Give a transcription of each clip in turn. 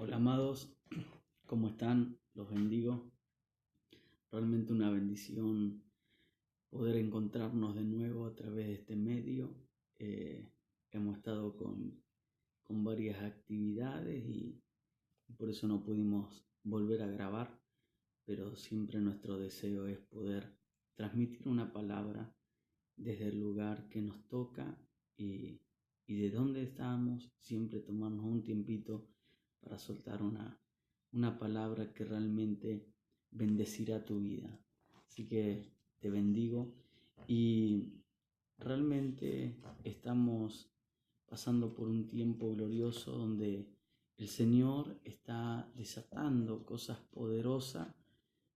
Hola amados, ¿cómo están? Los bendigo. Realmente una bendición poder encontrarnos de nuevo a través de este medio. Hemos estado con varias actividades y por eso no pudimos volver a grabar, pero siempre nuestro deseo es poder transmitir una palabra desde el lugar que nos toca y de donde estamos, siempre tomarnos un tiempito para soltar una palabra que realmente bendecirá tu vida. Así que te bendigo y realmente estamos pasando por un tiempo glorioso donde el Señor está desatando cosas poderosas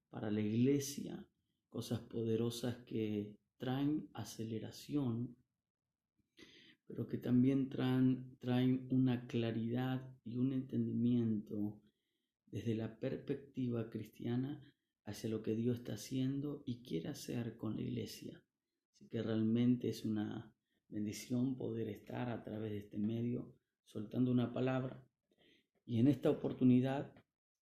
para la iglesia, cosas poderosas que traen aceleración, pero que también traen una claridad y un entendimiento desde la perspectiva cristiana hacia lo que Dios está haciendo y quiere hacer con la iglesia. Así que realmente es una bendición poder estar a través de este medio soltando una palabra. Y en esta oportunidad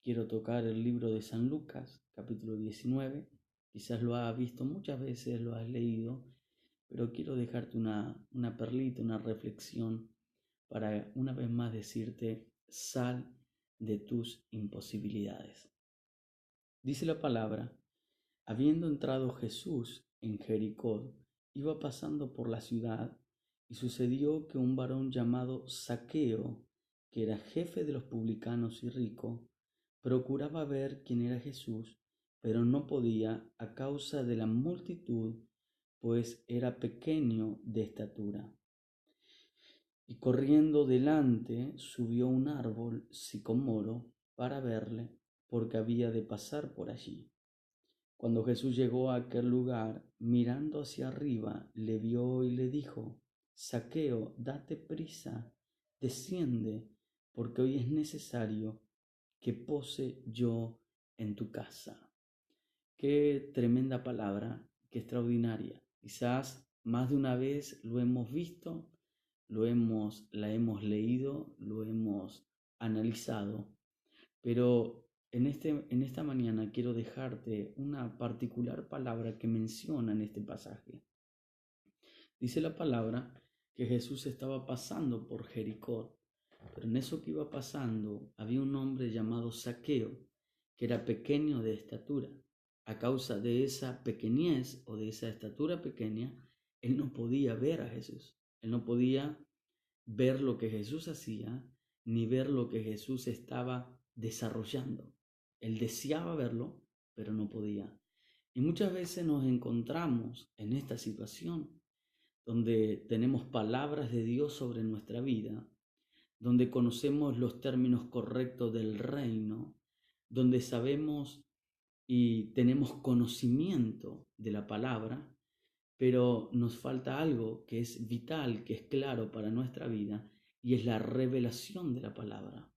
quiero tocar el libro de San Lucas, capítulo 19. Quizás lo has visto muchas veces, lo has leído, pero quiero dejarte una perlita, una reflexión para una vez más decirte: sal de tus imposibilidades. Dice la palabra: habiendo entrado Jesús en Jericó, iba pasando por la ciudad, y sucedió que un varón llamado Zaqueo, que era jefe de los publicanos y rico, procuraba ver quién era Jesús, pero no podía a causa de la multitud, pues era pequeño de estatura. Y corriendo delante subió un árbol sicomoro para verle, porque había de pasar por allí. Cuando Jesús llegó a aquel lugar, mirando hacia arriba, le vio y le dijo: Zaqueo, date prisa, desciende, porque hoy es necesario que pose yo en tu casa. Qué tremenda palabra, qué extraordinaria. Quizás más de una vez lo hemos visto, la hemos leído, lo hemos analizado, pero en esta mañana quiero dejarte una particular palabra que menciona en este pasaje. Dice la palabra que Jesús estaba pasando por Jericó, pero en eso que iba pasando había un hombre llamado Zaqueo, que era pequeño de estatura. A causa de esa pequeñez o de esa estatura pequeña, él no podía ver a Jesús. Él no podía ver lo que Jesús hacía, ni ver lo que Jesús estaba desarrollando. Él deseaba verlo, pero no podía. Y muchas veces nos encontramos en esta situación donde tenemos palabras de Dios sobre nuestra vida, donde conocemos los términos correctos del reino, donde sabemos y tenemos conocimiento de la palabra, pero nos falta algo que es vital, que es claro para nuestra vida, y es la revelación de la palabra.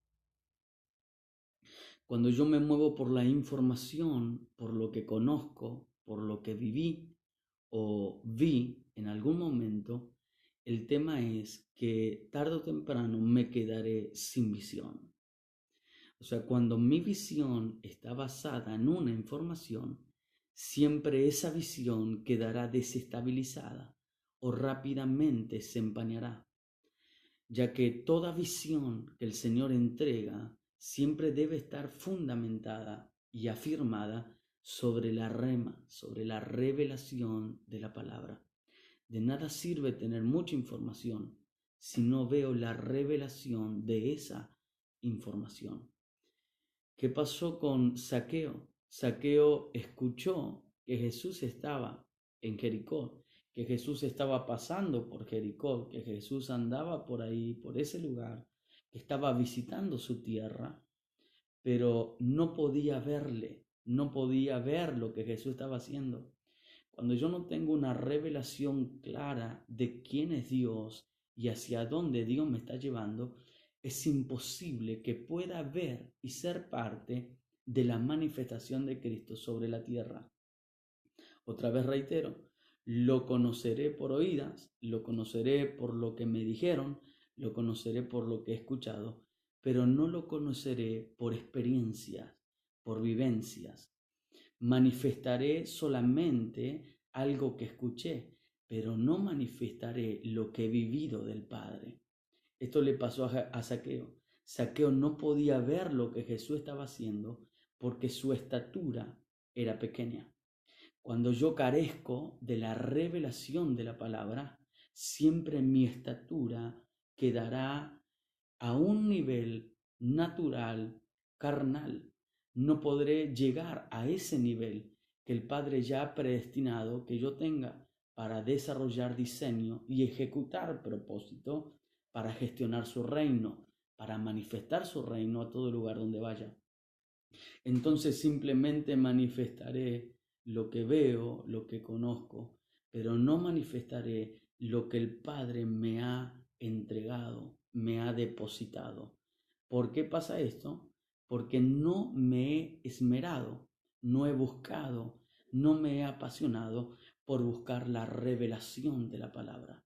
Cuando yo me muevo por la información, por lo que conozco, por lo que viví o vi en algún momento, el tema es que tarde o temprano me quedaré sin visión. O sea, cuando mi visión está basada en una información, siempre esa visión quedará desestabilizada o rápidamente se empañará, ya que toda visión que el Señor entrega siempre debe estar fundamentada y afirmada sobre la rema, sobre la revelación de la palabra. De nada sirve tener mucha información si no veo la revelación de esa información. ¿Qué pasó con Zaqueo? Zaqueo escuchó que Jesús estaba en Jericó, que Jesús estaba pasando por Jericó, que Jesús andaba por ahí, por ese lugar, que estaba visitando su tierra, pero no podía verle, no podía ver lo que Jesús estaba haciendo. Cuando yo no tengo una revelación clara de quién es Dios y hacia dónde Dios me está llevando, es imposible que pueda ver y ser parte de la manifestación de Cristo sobre la tierra. Otra vez reitero, lo conoceré por oídas, lo conoceré por lo que me dijeron, lo conoceré por lo que he escuchado, pero no lo conoceré por experiencias, por vivencias. Manifestaré solamente algo que escuché, pero no manifestaré lo que he vivido del Padre. Esto le pasó a Zaqueo. Zaqueo no podía ver lo que Jesús estaba haciendo porque su estatura era pequeña. Cuando yo carezco de la revelación de la palabra, siempre mi estatura quedará a un nivel natural, carnal. No podré llegar a ese nivel que el Padre ya ha predestinado que yo tenga para desarrollar diseño y ejecutar propósito para gestionar su reino, para manifestar su reino a todo lugar donde vaya. Entonces simplemente manifestaré lo que veo, lo que conozco, pero no manifestaré lo que el Padre me ha entregado, me ha depositado. ¿Por qué pasa esto? Porque no me he esmerado, no he buscado, no me he apasionado por buscar la revelación de la palabra.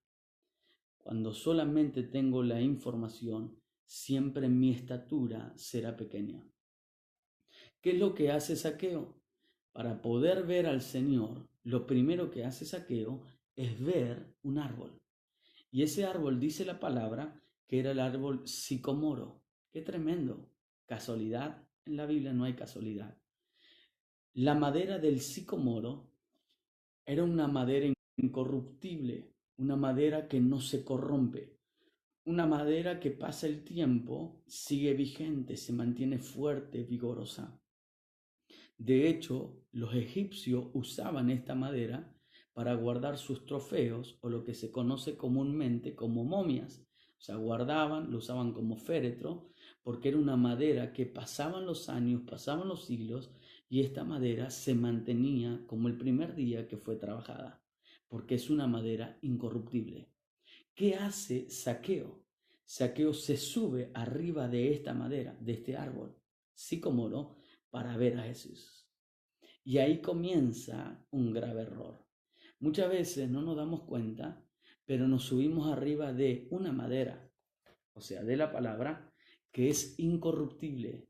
Cuando solamente tengo la información, siempre mi estatura será pequeña. ¿Qué es lo que hace Zaqueo? Para poder ver al Señor, lo primero que hace Zaqueo es ver un árbol. Y ese árbol dice la palabra que era el árbol sicomoro. ¡Qué tremendo! ¿Casualidad? En la Biblia no hay casualidad. La madera del sicomoro era una madera incorruptible, una madera que no se corrompe, una madera que pasa el tiempo, sigue vigente, se mantiene fuerte, vigorosa. De hecho, los egipcios usaban esta madera para guardar sus trofeos o lo que se conoce comúnmente como momias. O sea, guardaban, lo usaban como féretro porque era una madera que pasaban los años, pasaban los siglos y esta madera se mantenía como el primer día que fue trabajada porque es una madera incorruptible. ¿Qué hace Zaqueo? Zaqueo se sube arriba de esta madera, de este árbol sicomoro, para ver a Jesús. Y ahí comienza un grave error. Muchas veces no nos damos cuenta, pero nos subimos arriba de una madera, o sea, de la palabra, que es incorruptible,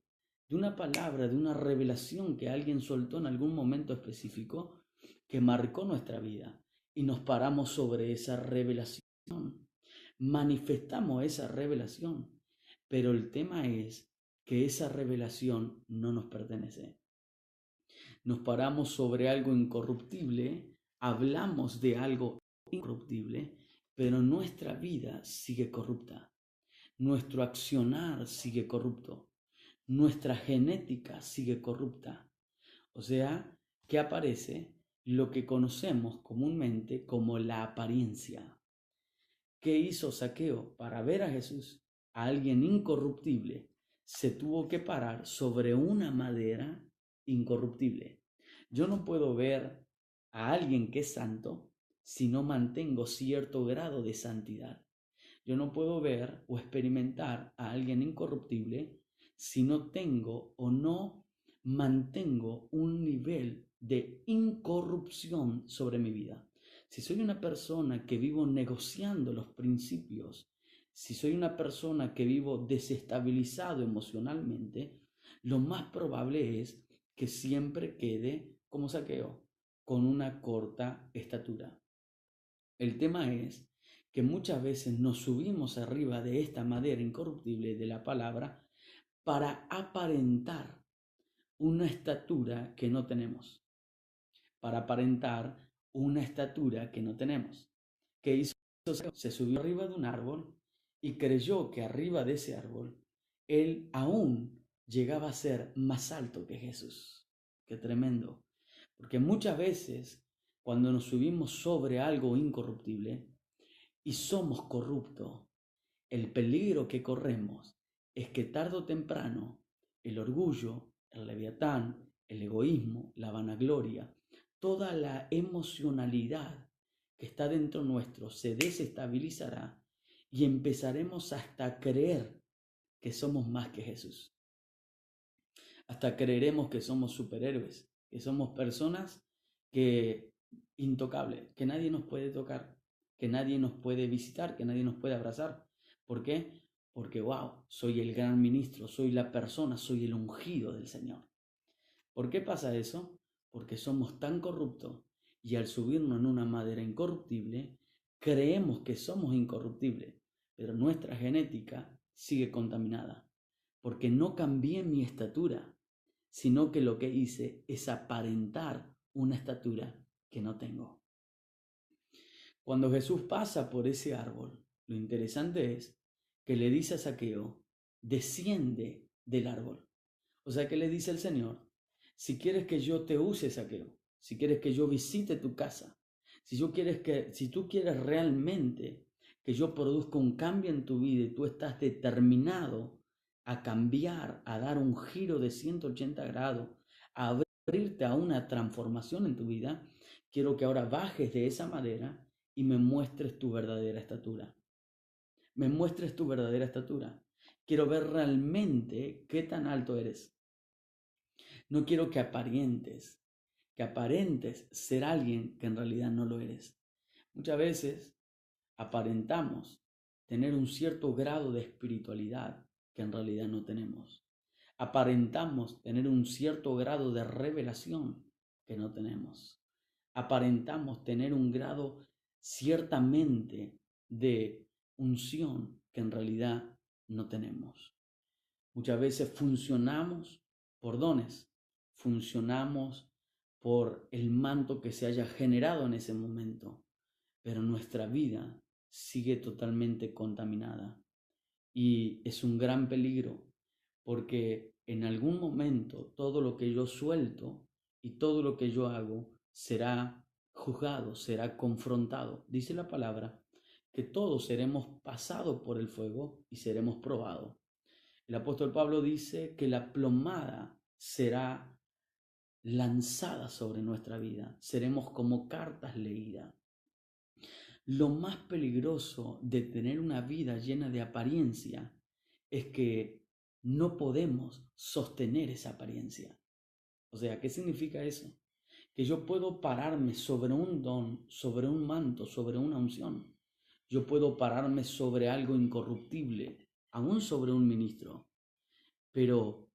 de una palabra, de una revelación que alguien soltó en algún momento específico que marcó nuestra vida. Y nos paramos sobre esa revelación, manifestamos esa revelación, pero el tema es que esa revelación no nos pertenece. Nos paramos sobre algo incorruptible, hablamos de algo incorruptible, pero nuestra vida sigue corrupta, nuestro accionar sigue corrupto, nuestra genética sigue corrupta. O sea, que aparece lo que conocemos comúnmente como la apariencia. ¿Qué hizo Zaqueo para ver a Jesús, a alguien incorruptible? Se tuvo que parar sobre una madera incorruptible. Yo no puedo ver a alguien que es santo si no mantengo cierto grado de santidad. Yo no puedo ver o experimentar a alguien incorruptible si no tengo o no mantengo un nivel de incorrupción sobre mi vida. Si soy una persona que vivo negociando los principios, si soy una persona que vivo desestabilizado emocionalmente, lo más probable es que siempre quede como Zaqueo, con una corta estatura. El tema es que muchas veces nos subimos arriba de esta madera incorruptible de la palabra para aparentar una estatura que no tenemos, para aparentar una estatura que no tenemos. ¿Qué hizo? Se subió arriba de un árbol y creyó que arriba de ese árbol él aún llegaba a ser más alto que Jesús. Qué tremendo. Porque muchas veces cuando nos subimos sobre algo incorruptible y somos corruptos, el peligro que corremos es que tarde o temprano el orgullo, el leviatán, el egoísmo, la vanagloria, toda la emocionalidad que está dentro nuestro se desestabilizará y empezaremos hasta a creer que somos más que Jesús. Hasta creeremos que somos superhéroes, que somos personas que intocables, que nadie nos puede tocar, que nadie nos puede visitar, que nadie nos puede abrazar. ¿Por qué? porque wow, soy el gran ministro, soy la persona, soy el ungido del Señor. ¿Por qué pasa eso? Porque somos tan corruptos y al subirnos en una madera incorruptible, creemos que somos incorruptibles, pero nuestra genética sigue contaminada, porque no cambié mi estatura, sino que lo que hice es aparentar una estatura que no tengo. Cuando Jesús pasa por ese árbol, lo interesante es que le dice a Zaqueo, desciende del árbol. O sea que le dice el Señor, si quieres que yo te use, Zaqueo, si quieres que yo visite tu casa, si tú quieres realmente que yo produzca un cambio en tu vida y tú estás determinado a cambiar, a dar un giro de 180 grados, a abrirte a una transformación en tu vida, quiero que ahora bajes de esa madera y me muestres tu verdadera estatura. Me muestres tu verdadera estatura. Quiero ver realmente qué tan alto eres. No quiero que aparentes ser alguien que en realidad no lo eres. Muchas veces aparentamos tener un cierto grado de espiritualidad que en realidad no tenemos. Aparentamos tener un cierto grado de revelación que no tenemos. Aparentamos tener un grado ciertamente de unción que en realidad no tenemos. Muchas veces funcionamos por dones, funcionamos por el manto que se haya generado en ese momento, pero nuestra vida sigue totalmente contaminada. Y es un gran peligro porque en algún momento todo lo que yo suelto y todo lo que yo hago será juzgado, será confrontado. Dice la palabra que todos seremos pasados por el fuego y seremos probados. El apóstol Pablo dice que la plomada será lanzada sobre nuestra vida. Seremos como cartas leídas. Lo más peligroso de tener una vida llena de apariencia es que no podemos sostener esa apariencia. O sea, ¿qué significa eso? Que yo puedo pararme sobre un don, sobre un manto, sobre una unción. Yo puedo pararme sobre algo incorruptible, aún sobre un ministro. Pero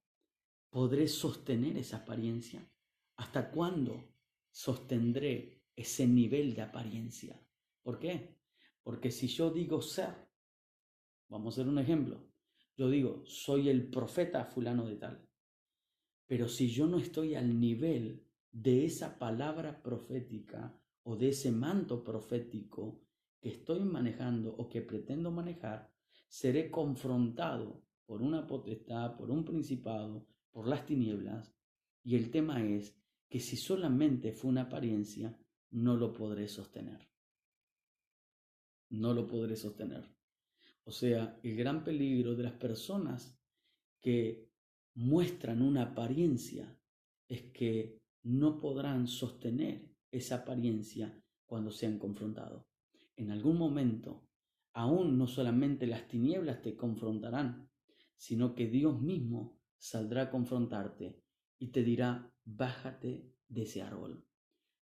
¿podré sostener esa apariencia? ¿Hasta cuándo sostendré ese nivel de apariencia? ¿Por qué? Porque si yo digo ser, vamos a hacer un ejemplo, yo digo, soy el profeta fulano de tal, pero si yo no estoy al nivel de esa palabra profética o de ese manto profético que estoy manejando o que pretendo manejar, seré confrontado por una potestad, por un principado, por las tinieblas. Y el tema es que si solamente fue una apariencia, no lo podré sostener. No lo podré sostener. O sea, el gran peligro de las personas que muestran una apariencia es que no podrán sostener esa apariencia cuando sean confrontados. En algún momento, aún no solamente las tinieblas te confrontarán, sino que Dios mismo saldrá a confrontarte y te dirá, bájate de ese árbol.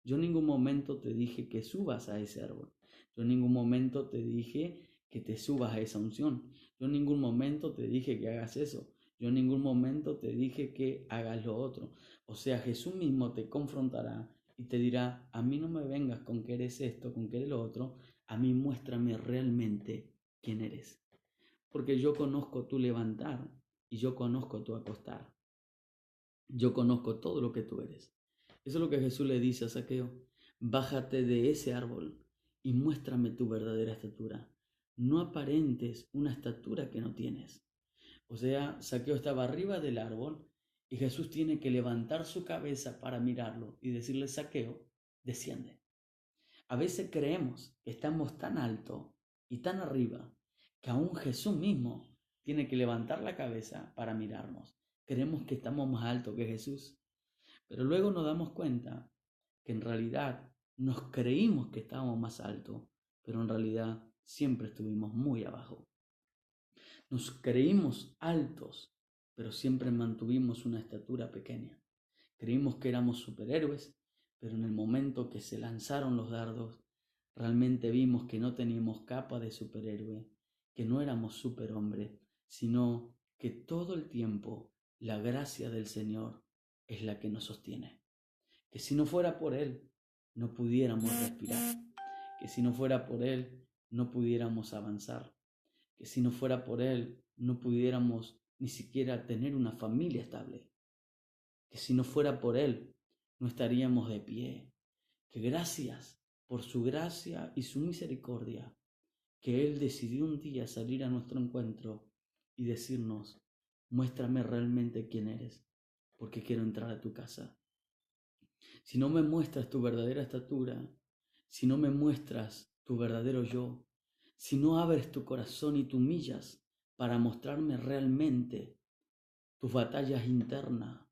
Yo en ningún momento te dije que subas a ese árbol. Yo en ningún momento te dije que te subas a esa unción. Yo en ningún momento te dije que hagas eso. Yo en ningún momento te dije que hagas lo otro. O sea, Jesús mismo te confrontará y te dirá, a mí no me vengas con que eres esto, con que eres lo otro. A mí muéstrame realmente quién eres. Porque yo conozco tu levantar y yo conozco tu acostar. Yo conozco todo lo que tú eres. Eso es lo que Jesús le dice a Zaqueo. Bájate de ese árbol y muéstrame tu verdadera estatura. No aparentes una estatura que no tienes. O sea, Zaqueo estaba arriba del árbol y Jesús tiene que levantar su cabeza para mirarlo y decirle, Zaqueo, desciende. A veces creemos que estamos tan alto y tan arriba que aún Jesús mismo tiene que levantar la cabeza para mirarnos. Creemos que estamos más altos que Jesús. Pero luego nos damos cuenta que en realidad nos creímos que estábamos más altos, pero en realidad siempre estuvimos muy abajo. Nos creímos altos, pero siempre mantuvimos una estatura pequeña. Creímos que éramos superhéroes, pero en el momento que se lanzaron los dardos, realmente vimos que no teníamos capa de superhéroe, que no éramos superhombres, sino que todo el tiempo la gracia del Señor es la que nos sostiene. Que si no fuera por Él, no pudiéramos respirar. Que si no fuera por Él, no pudiéramos avanzar. Que si no fuera por Él, no pudiéramos ni siquiera tener una familia estable. Que si no fuera por Él, no estaríamos de pie. Que gracias por su gracia y su misericordia, que Él decidió un día salir a nuestro encuentro y decirnos, muéstrame realmente quién eres, porque quiero entrar a tu casa. Si no me muestras tu verdadera estatura, si no me muestras tu verdadero yo, si no abres tu corazón y te humillas para mostrarme realmente tus batallas internas,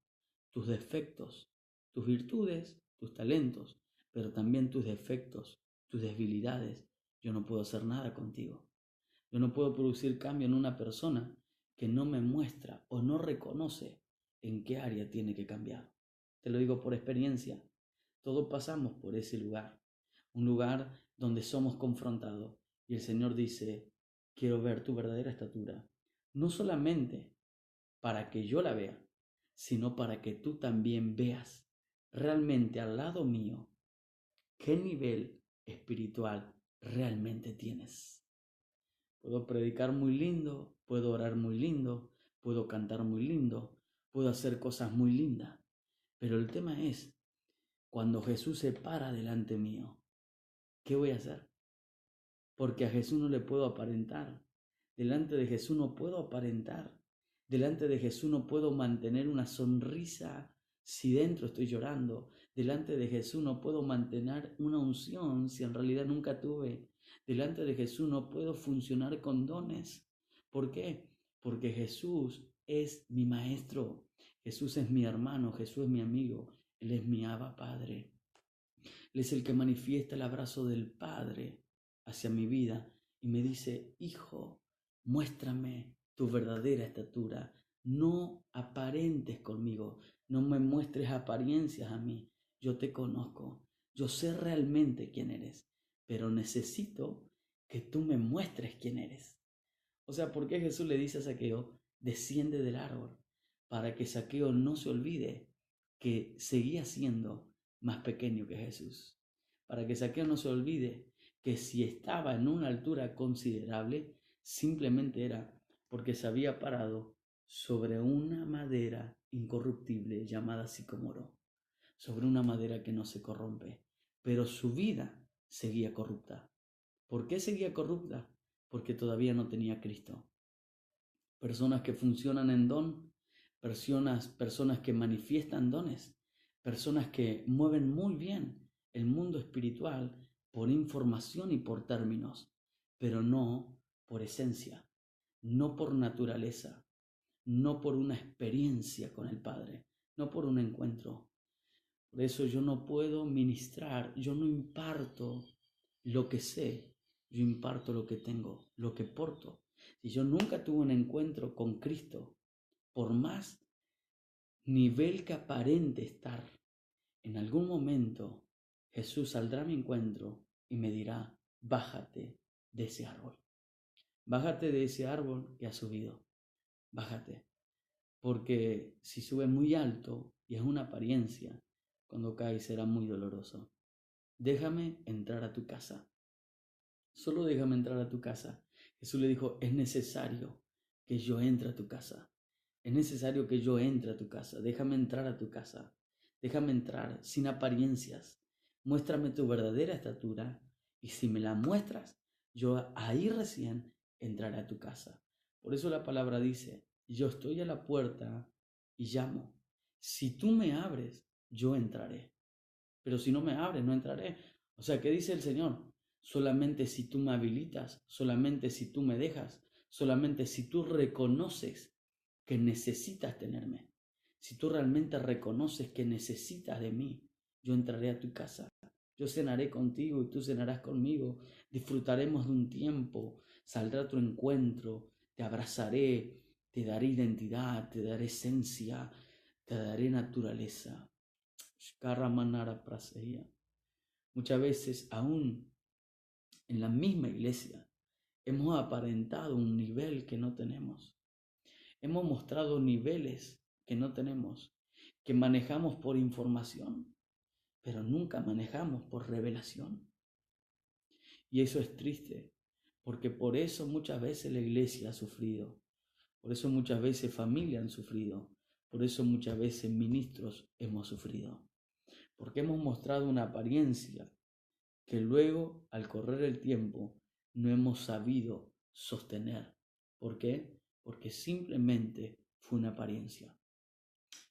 tus defectos, tus virtudes, tus talentos, pero también tus defectos, tus debilidades, yo no puedo hacer nada contigo. Yo no puedo producir cambio en una persona que no me muestra o no reconoce en qué área tiene que cambiar. Te lo digo por experiencia. Todos pasamos por ese lugar, un lugar donde somos confrontados y el Señor dice, quiero ver tu verdadera estatura, no solamente para que yo la vea, sino para que tú también veas realmente al lado mío qué nivel espiritual realmente tienes. Puedo predicar muy lindo, puedo orar muy lindo, puedo cantar muy lindo, puedo hacer cosas muy lindas, pero el tema es, cuando Jesús se para delante mío, ¿qué voy a hacer? Porque a Jesús no le puedo aparentar. Delante de Jesús no puedo aparentar. Delante de Jesús no puedo mantener una sonrisa si dentro estoy llorando. Delante de Jesús no puedo mantener una unción si en realidad nunca tuve. Delante de Jesús no puedo funcionar con dones. ¿Por qué? Porque Jesús es mi maestro. Jesús es mi hermano. Jesús es mi amigo. Él es mi Abba Padre. Él es el que manifiesta el abrazo del Padre hacia mi vida y me dice, hijo, muéstrame tu verdadera estatura. No aparentes conmigo, no me muestres apariencias a mí. Yo te conozco, yo sé realmente quién eres, pero necesito que tú me muestres quién eres. O sea, ¿por qué Jesús le dice a Zaqueo, desciende del árbol? Para que Zaqueo no se olvide que seguía siendo más pequeño que Jesús. Para que Zaqueo no se olvide que si estaba en una altura considerable, simplemente era porque se había parado sobre una madera incorruptible llamada sicómoro, sobre una madera que no se corrompe, pero su vida seguía corrupta. ¿Por qué seguía corrupta? Porque todavía no tenía a Cristo. Personas que funcionan en don, personas que manifiestan dones, personas que mueven muy bien el mundo espiritual por información y por términos, pero no por esencia, no por naturaleza, no por una experiencia con el Padre, no por un encuentro. Por eso yo no puedo ministrar, yo no imparto lo que sé, yo imparto lo que tengo, lo que porto. Si yo nunca tuve un encuentro con Cristo, por más nivel que aparente estar, en algún momento Jesús saldrá a mi encuentro y me dirá, bájate de ese árbol. Bájate de ese árbol que has subido. Bájate. Porque si sube muy alto y es una apariencia, cuando cae será muy doloroso. Déjame entrar a tu casa. Solo déjame entrar a tu casa. Jesús le dijo, es necesario que yo entre a tu casa. Es necesario que yo entre a tu casa. Déjame entrar a tu casa. Déjame entrar sin apariencias. Muéstrame tu verdadera estatura y si me la muestras, yo ahí recién entraré a tu casa. Por eso la palabra dice, yo estoy a la puerta y llamo. Si tú me abres, yo entraré. Pero si no me abres, no entraré. O sea, ¿qué dice el Señor? Solamente si tú me habilitas, solamente si tú me dejas, solamente si tú reconoces que necesitas tenerme, si tú realmente reconoces que necesitas de mí, yo entraré a tu casa, yo cenaré contigo y tú cenarás conmigo, disfrutaremos de un tiempo, saldrá a tu encuentro, te abrazaré, te daré identidad, te daré esencia, te daré naturaleza. Muchas veces aún en la misma iglesia hemos aparentado un nivel que no tenemos. Hemos mostrado niveles que no tenemos, que manejamos por información, pero nunca manejamos por revelación. Y eso es triste, porque por eso muchas veces la iglesia ha sufrido, por eso muchas veces familias han sufrido, por eso muchas veces ministros hemos sufrido, porque hemos mostrado una apariencia que luego, al correr el tiempo, no hemos sabido sostener. ¿Por qué? Porque simplemente fue una apariencia.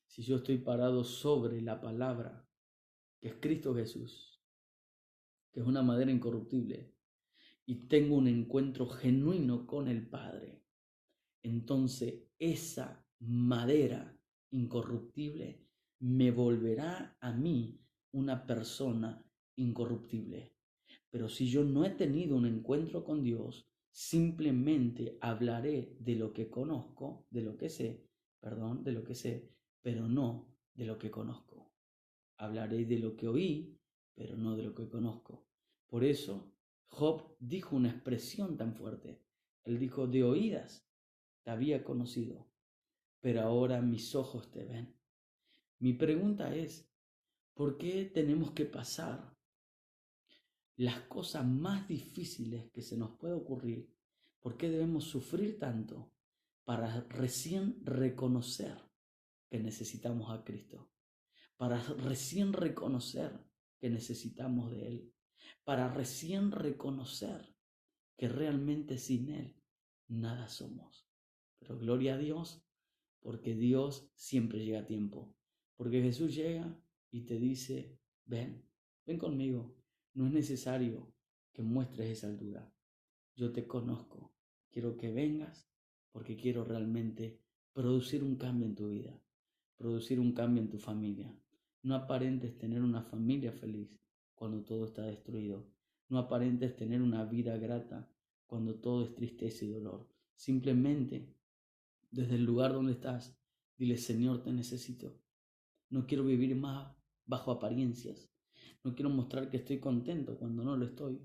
Si yo estoy parado sobre la palabra, que es Cristo Jesús, que es una madera incorruptible, y tengo un encuentro genuino con el Padre, entonces esa madera incorruptible me volverá a mí una persona incorruptible. Pero si yo no he tenido un encuentro con Dios, simplemente hablaré de lo que conozco, de lo que sé, pero no de lo que conozco. Hablaré de lo que oí, pero no de lo que conozco. Por eso Job dijo una expresión tan fuerte. Él dijo, de oídas te había conocido, pero ahora mis ojos te ven. Mi pregunta es, ¿por qué tenemos que pasar las cosas más difíciles que se nos puede ocurrir? ¿Por qué debemos sufrir tanto para recién reconocer que necesitamos a Cristo? Para recién reconocer que necesitamos de Él, para recién reconocer que realmente sin Él nada somos. Pero gloria a Dios, porque Dios siempre llega a tiempo, porque Jesús llega y te dice, ven conmigo, no es necesario que muestres esa altura, yo te conozco, quiero que vengas porque quiero realmente producir un cambio en tu vida, producir un cambio en tu familia. No aparentes tener una familia feliz cuando todo está destruido. No aparentes tener una vida grata cuando todo es tristeza y dolor. Simplemente, desde el lugar donde estás, dile, Señor, te necesito. No quiero vivir más bajo apariencias. No quiero mostrar que estoy contento cuando no lo estoy.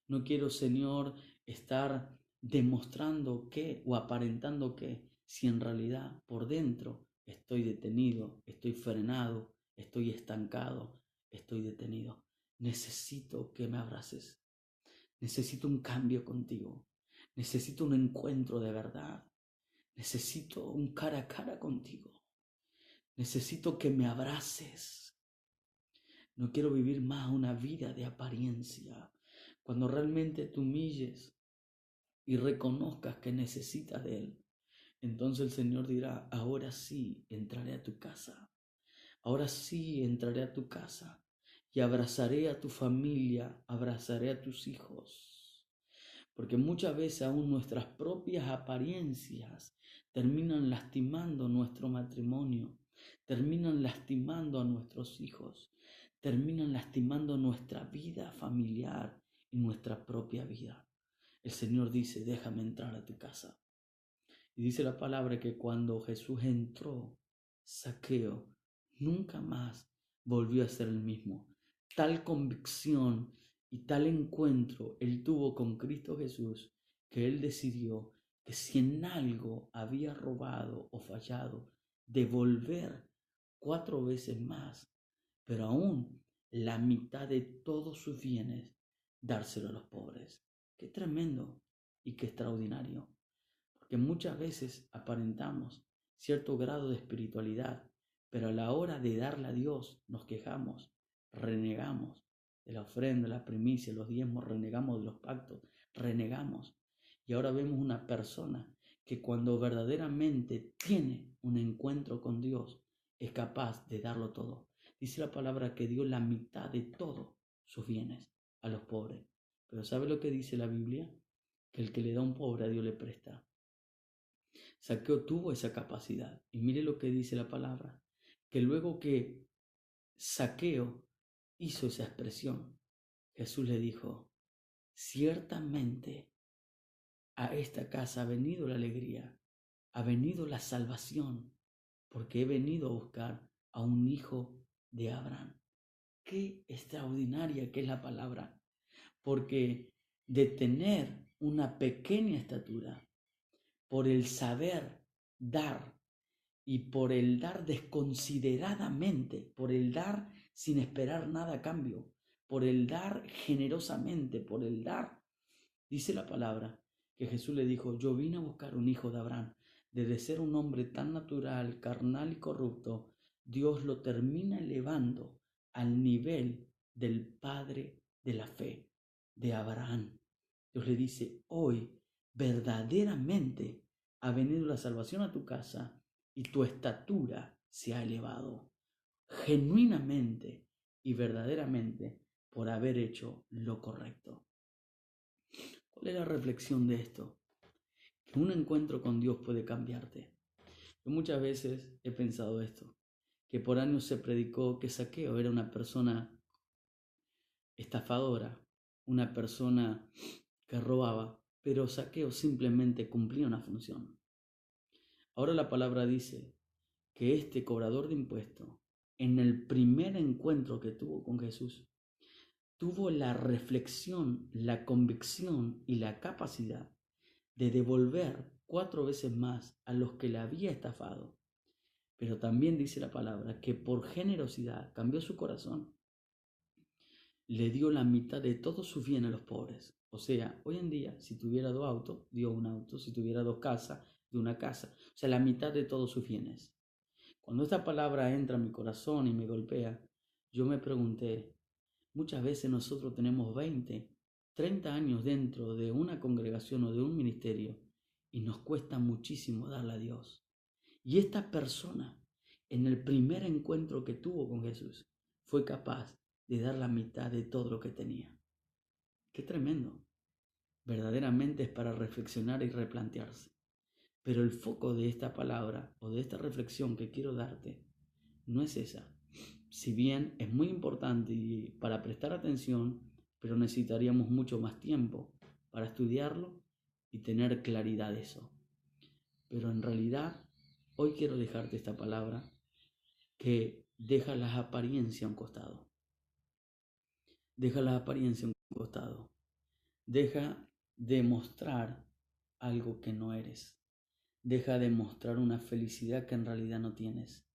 No quiero, Señor, estar demostrando que o aparentando que, si en realidad por dentro estoy detenido, estoy frenado, estoy estancado, estoy detenido. Necesito que me abraces. Necesito un cambio contigo. Necesito un encuentro de verdad. Necesito un cara a cara contigo. Necesito que me abraces. No quiero vivir más una vida de apariencia. Cuando realmente te humilles y reconozcas que necesitas de Él, entonces el Señor dirá, ahora sí entraré a tu casa. Ahora sí entraré a tu casa y abrazaré a tu familia, abrazaré a tus hijos. Porque muchas veces aún nuestras propias apariencias terminan lastimando nuestro matrimonio, terminan lastimando a nuestros hijos, terminan lastimando nuestra vida familiar y nuestra propia vida. El Señor dice, déjame entrar a tu casa. Y dice la palabra que cuando Jesús entró, Zaqueo nunca más volvió a ser el mismo. Tal convicción y tal encuentro él tuvo con Cristo Jesús que él decidió que si en algo había robado o fallado, devolver 4 veces más, pero aún la mitad de todos sus bienes, dárselo a los pobres. Qué tremendo y qué extraordinario. Porque muchas veces aparentamos cierto grado de espiritualidad, pero a la hora de darle a Dios nos quejamos, renegamos de la ofrenda, la primicia, los diezmos, renegamos de los pactos, renegamos. Y ahora vemos una persona que cuando verdaderamente tiene un encuentro con Dios es capaz de darlo todo. Dice la palabra que dio la mitad de todos sus bienes a los pobres. Pero ¿sabe lo que dice la Biblia? Que el que le da a un pobre a Dios le presta. Zaqueo tuvo esa capacidad. Y mire lo que dice la palabra, que luego que Zaqueo hizo esa expresión, Jesús le dijo, ciertamente a esta casa ha venido la alegría, ha venido la salvación, porque he venido a buscar a un hijo de Abraham. Qué extraordinaria que es la palabra, porque de tener una pequeña estatura, por el saber dar. Y por el dar desconsideradamente, por el dar sin esperar nada a cambio, por el dar generosamente, por el dar, dice la palabra que Jesús le dijo, yo vine a buscar un hijo de Abraham. Desde ser un hombre tan natural, carnal y corrupto, Dios lo termina elevando al nivel del padre de la fe, de Abraham. Dios le dice, hoy verdaderamente ha venido la salvación a tu casa y tu estatura se ha elevado genuinamente y verdaderamente por haber hecho lo correcto. ¿Cuál es la reflexión de esto? Que un encuentro con Dios puede cambiarte. Yo muchas veces he pensado esto, que por años se predicó que Zaqueo era una persona estafadora, una persona que robaba, pero Zaqueo simplemente cumplía una función. Ahora la palabra dice que este cobrador de impuestos, en el primer encuentro que tuvo con Jesús, tuvo la reflexión, la convicción y la capacidad de devolver 4 veces más a los que le había estafado. Pero también dice la palabra que por generosidad cambió su corazón, le dio la mitad de todo su bien a los pobres. O sea, hoy en día, si tuviera 2 autos, dio un auto, si tuviera 2 casas, dio una casa. O sea, la mitad de todos sus bienes. Cuando esta palabra entra en mi corazón y me golpea, yo me pregunté, muchas veces nosotros tenemos 20, 30 años dentro de una congregación o de un ministerio y nos cuesta muchísimo darle a Dios. Y esta persona, en el primer encuentro que tuvo con Jesús, fue capaz de dar la mitad de todo lo que tenía. ¡Qué tremendo! Verdaderamente es para reflexionar y replantearse. Pero el foco de esta palabra o de esta reflexión que quiero darte no es esa. Si bien es muy importante y para prestar atención, pero necesitaríamos mucho más tiempo para estudiarlo y tener claridad de eso. Pero en realidad, hoy quiero dejarte esta palabra que deja las apariencias a un costado. Deja las apariencias a un costado. Deja de mostrar algo que no eres. Deja de mostrar una felicidad que en realidad no tienes.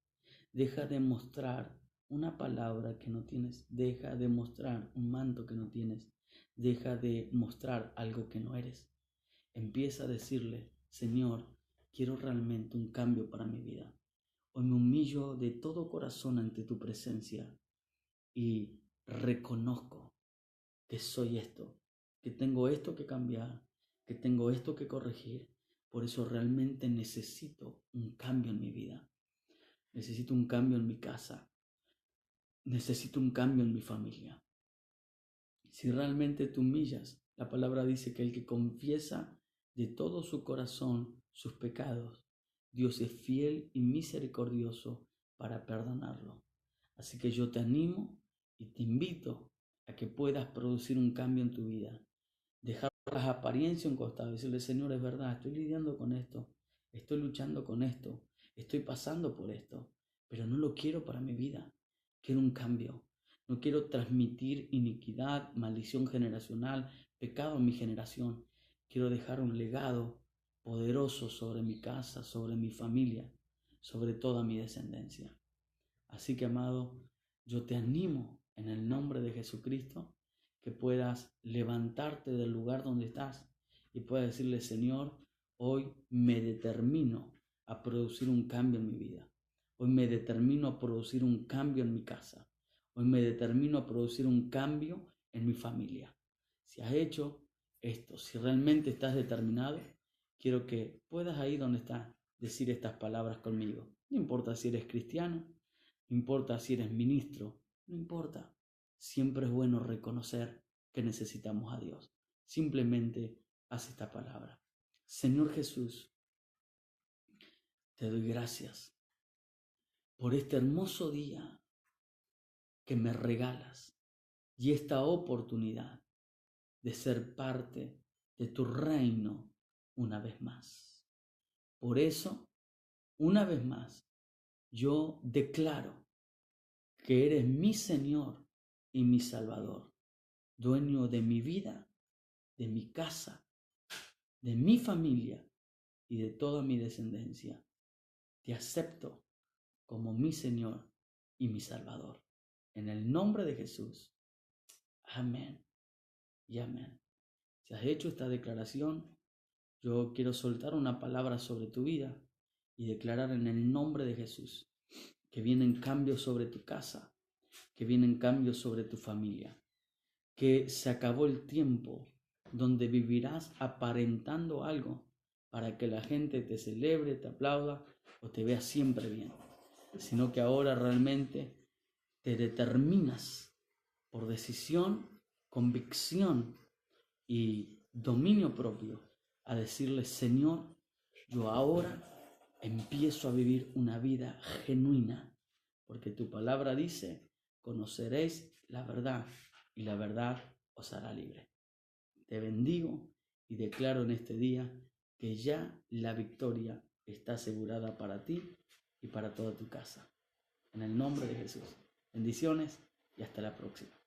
Deja de mostrar una palabra que no tienes. Deja de mostrar un manto que no tienes. Deja de mostrar algo que no eres. Empieza a decirle, Señor, quiero realmente un cambio para mi vida. Hoy me humillo de todo corazón ante tu presencia y reconozco que soy esto, que tengo esto que cambiar, que tengo esto que corregir. Por eso realmente necesito un cambio en mi vida. Necesito un cambio en mi casa. Necesito un cambio en mi familia. Si realmente te humillas, la palabra dice que el que confiesa de todo su corazón sus pecados, Dios es fiel y misericordioso para perdonarlo. Así que yo te animo y te invito a que puedas producir un cambio en tu vida. Dejar las apariencias a un costado y decirle, Señor, es verdad, estoy lidiando con esto, estoy luchando con esto, estoy pasando por esto, pero no lo quiero para mi vida. Quiero un cambio. No quiero transmitir iniquidad, maldición generacional, pecado en mi generación. Quiero dejar un legado poderoso sobre mi casa, sobre mi familia, sobre toda mi descendencia. Así que, amado, yo te animo en el nombre de Jesucristo que puedas levantarte del lugar donde estás y puedas decirle, Señor, hoy me determino a producir un cambio en mi vida. Hoy me determino a producir un cambio en mi casa. Hoy me determino a producir un cambio en mi familia. Si has hecho esto, si realmente estás determinado, quiero que puedas ahí donde estás decir estas palabras conmigo. No importa si eres cristiano, no importa si eres ministro, no importa. Siempre es bueno reconocer que necesitamos a Dios. Simplemente haz esta palabra. Señor Jesús, te doy gracias por este hermoso día que me regalas y esta oportunidad de ser parte de tu reino una vez más. Por eso, una vez más, yo declaro que eres mi Señor y mi Salvador, dueño de mi vida, de mi casa, de mi familia y de toda mi descendencia. te acepto como mi Señor y mi Salvador. En el nombre de Jesús. Amén y amén. Si has hecho esta declaración, yo quiero soltar una palabra sobre tu vida y declarar en el nombre de Jesús que vienen cambios sobre tu casa, que vienen cambios sobre tu familia, que se acabó el tiempo donde vivirás aparentando algo para que la gente te celebre, te aplauda o te vea siempre bien, sino que ahora realmente te determinas por decisión, convicción y dominio propio a decirle: Señor, yo ahora empiezo a vivir una vida genuina, porque tu palabra dice: conoceréis la verdad y la verdad os hará libre. Te bendigo y declaro en este día que ya la victoria está asegurada para ti y para toda tu casa. En el nombre de Jesús. Bendiciones y hasta la próxima.